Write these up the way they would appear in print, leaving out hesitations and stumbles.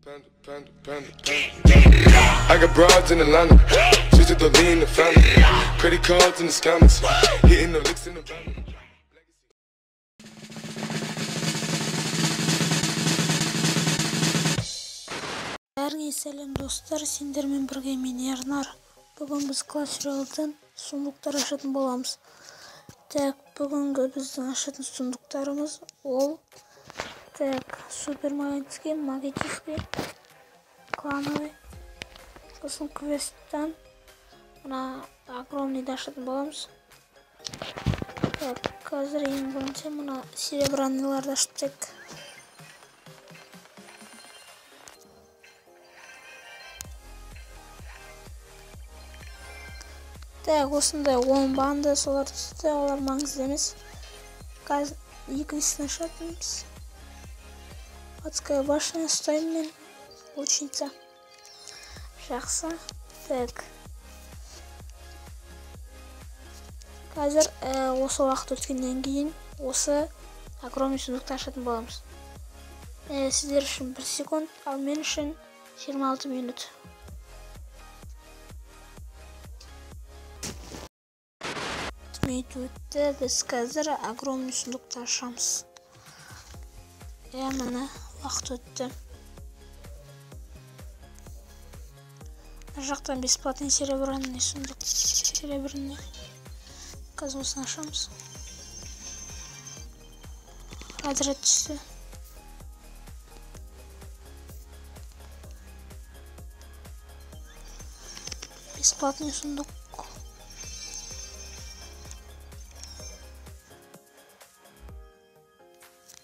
I got broads in Atlanta, just to lean the family, credit cards in the scammers, hitting the licks in the van. Бәріңе сәлем достар, сендермен бірге мен Ернар. Бүгін біз Clash Royale'дан сундуктар ашатын боламыз. Так, бүгінгі біздің ашатын сундуктарымыз ол супермагический, магический, клановый. Сосын квесттан мына огромныйды ашатын боламыз. Так, қазір ең бірінші мына серебряныйларды аштық. Так, осындай 10 банды солар түсті, олар маңызды емес. Қазір екіншісін ашатынбыз. Адская башня ұстаймын мен, лучница. Жақсы. Так. Қазір осы уақыт өткеннен кейін осы огромный сундукты ашатын боламыз. Сіздер үшін 1 секунд, ал мен үшін 26 минут. Өтті, біз қазір огромный сундукты ашамыз. Міне уақыт өтті. Жақтан бесплатный серебряный сундук. Серебряный. Қазір осыны ашамыз. Разряд түсті. Бесплатный сундук.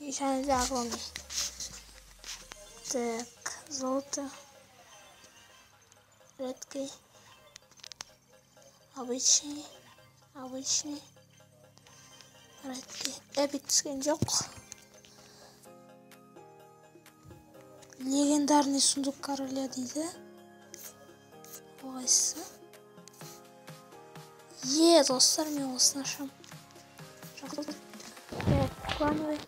Еще огромный. Так, золото. Редкий. Обычный. Редкий. Эпик түскен жоқ. Легендарный сундук короля дейді. Ойсы. Достар, мен осыны ашам. Так, клановый.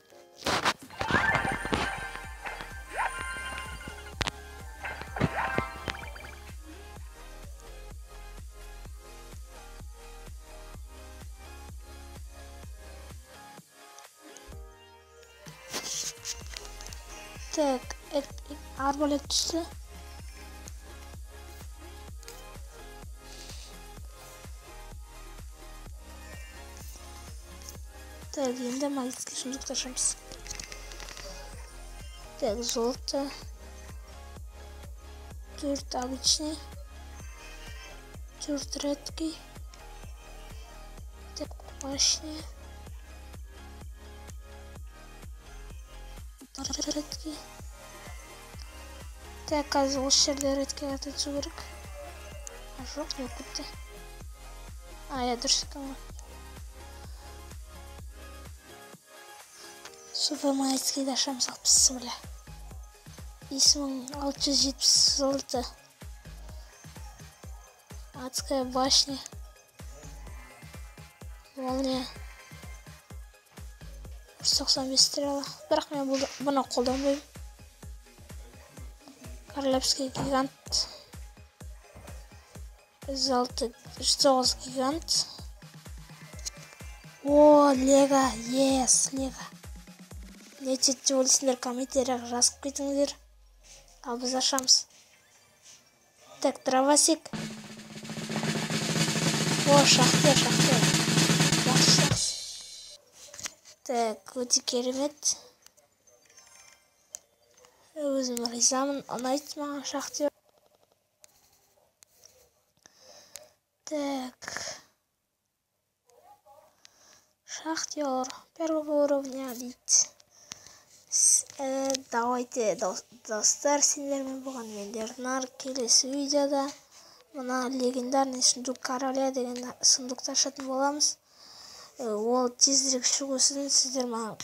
Так, арбалет түсті. Так, енді магический сундукты ашамыз. Так, золото. 4 обычный. 4 редкий. Так, башня. Редкий. Так, қазір осы жерде редкий ататсу керек. Жоқ, не өтті. Я дұрыс екен. Супермагическийді ашамыз 60 бля. 5670 золото. Адская башня. Молния. 95 стрела. Бірақ мен бұны қолданбаймын. Королевский гигант. 109 гигант. Лего. Лего. Не жетті ойлысыңдар, комментарияға жазып кетіңдер. Ал біз ашамыз. Так, дровосек. Шахтер. Жақсы. Так, өте керемет. Өзім ризамын, ұнайды маған шахтер. Так. Шахтер. Первого уровня дейді. Давайте, достар, сендермен болған мен Ернар. Келесі видеода мына легендарный сундук короля деген сундукты ашатын боламыз. Ол тезірек шығу үшін сіздер маған